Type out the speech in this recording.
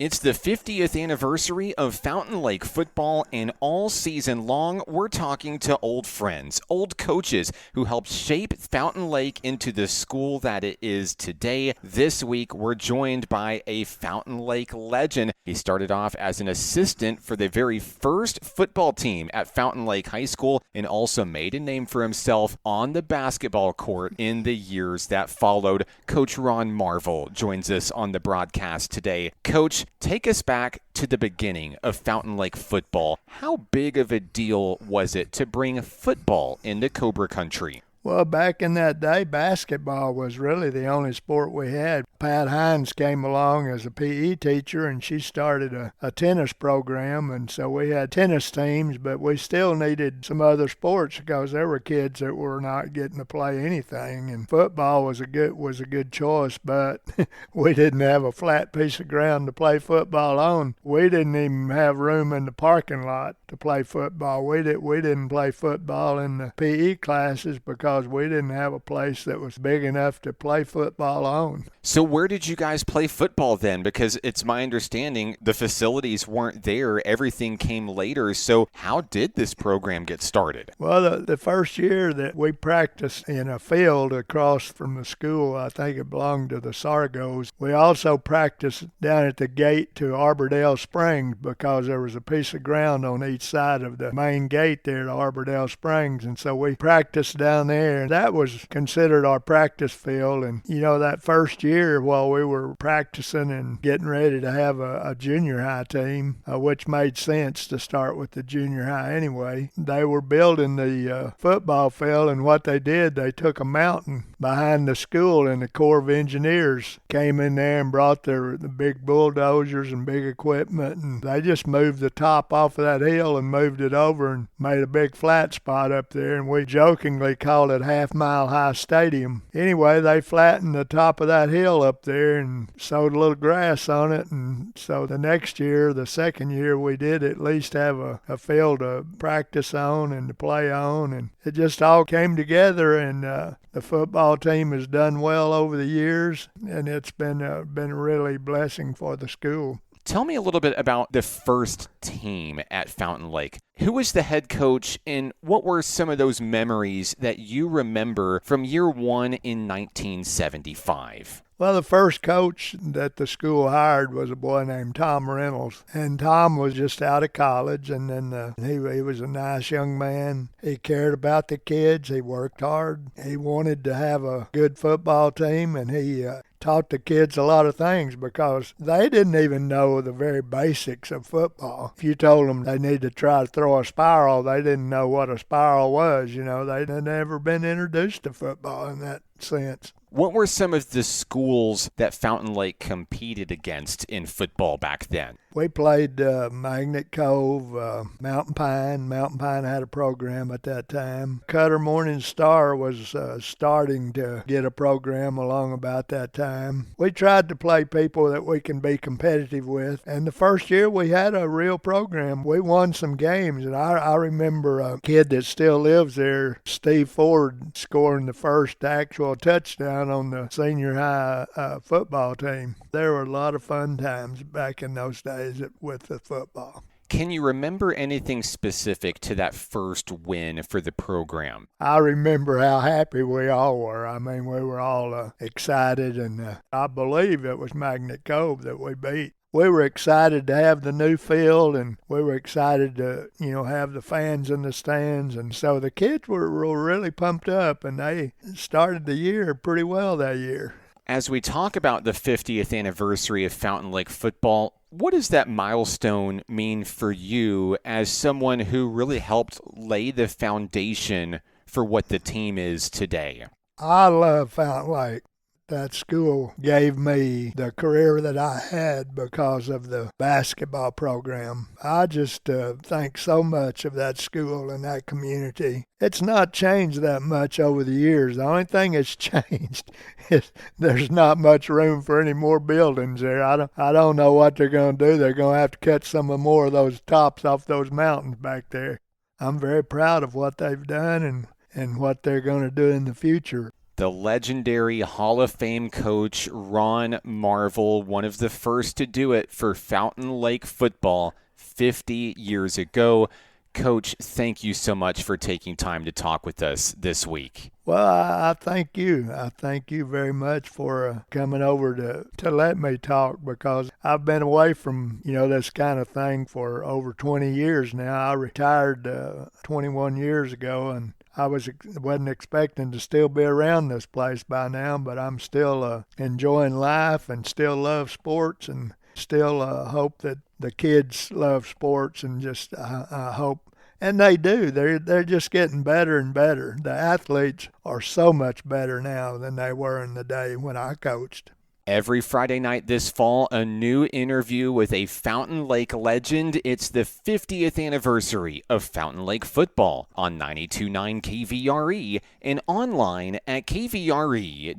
It's the 50th anniversary of Fountain Lake football, and all season long, we're talking to old friends, old coaches who helped shape Fountain Lake into the school that it is today. This week, we're joined by a Fountain Lake legend. He started off as an assistant for the very first football team at Fountain Lake High School and also made a name for himself on the basketball court in the years that followed. Coach Ron Marvel joins us on the broadcast today. Coach, take us back to the beginning of Fountain Lake football. How big of a deal was it to bring football into Cobra Country? Well, back in that day, basketball was really the only sport we had. Pat Hines came along as a PE teacher, and she started a tennis program, and so we had tennis teams, but we still needed some other sports because there were kids that were not getting to play anything, and football was a good choice, but we didn't have a flat piece of ground to play football on. We didn't even have room in the parking lot to play football. We didn't play football in the PE classes because we didn't have a place that was big enough to play football on. So where did you guys play football then? Because it's my understanding the facilities weren't there. Everything came later. So how did this program get started? Well, the first year that we practiced in a field across from the school, I think it belonged to the Sargos. We also practiced down at the gate to Arbordale Springs because there was a piece of ground on each side of the main gate there to Arbordale Springs. And so we practiced down there. That was considered our practice field. And, that first year while we were practicing and getting ready to have a junior high team, which made sense to start with the junior high anyway, they were building the football field, and what they did, they took a mountain behind the school, and the Corps of Engineers came in there and brought the big bulldozers and big equipment, and they just moved the top off of that hill and moved it over and made a big flat spot up there, and we jokingly called it Half Mile High Stadium. Anyway, they flattened the top of that hill up there and sowed a little grass on it, and so the next year, the second year, we did at least have a field to practice on and to play on, and it just all came together, and the football team has done well over the years, and it's been a really blessing for the school. Tell me a little bit about the first team at Fountain Lake. Who was the head coach, and what were some of those memories that you remember from year one in 1975? Well, the first coach that the school hired was a boy named Tom Reynolds, and Tom was just out of college, and then he was a nice young man. He cared about the kids. He worked hard. He wanted to have a good football team, and he taught the kids a lot of things because they didn't even know the very basics of football. If you told them they needed to try to throw a spiral, they didn't know what a spiral was. They'd never been introduced to football in that sense. What were some of the schools that Fountain Lake competed against in football back then? We played Magnet Cove, Mountain Pine. Mountain Pine had a program at that time. Cutter Morning Star was starting to get a program along about that time. We tried to play people that we can be competitive with, and the first year we had a real program. We won some games, and I remember a kid that still lives there, Steve Ford, scoring the first actual touchdown on the senior high football team. There were a lot of fun times back in those days with the football. Can you remember anything specific to that first win for the program? I remember how happy we all were. I mean, we were all excited, and I believe it was Magnet Cove that we beat. We were excited to have the new field, and we were excited to, have the fans in the stands. And so the kids were really pumped up, and they started the year pretty well that year. As we talk about the 50th anniversary of Fountain Lake football, what does that milestone mean for you as someone who really helped lay the foundation for what the team is today? I love Fountain Lake. That school gave me the career that I had because of the basketball program. I just think so much of that school and that community. It's not changed that much over the years. The only thing that's changed is there's not much room for any more buildings there. I don't know what they're going to do. They're going to have to cut some more of those tops off those mountains back there. I'm very proud of what they've done and what they're going to do in the future. The legendary Hall of Fame coach Ron Marvel, one of the first to do it for Fountain Lake football 50 years ago. Coach, thank you so much for taking time to talk with us this week. Well, I thank you. I thank you very much for coming over to let me talk, because I've been away from, this kind of thing for over 20 years now. I retired 21 years ago, and I wasn't expecting to still be around this place by now, but I'm still enjoying life and still love sports, and still hope that the kids love sports, and just I hope. And they do. They're just getting better and better. The athletes are so much better now than they were in the day when I coached. Every Friday night this fall, a new interview with a Fountain Lake legend. It's the 50th anniversary of Fountain Lake football on 92.9 KVRE and online at kvre.com.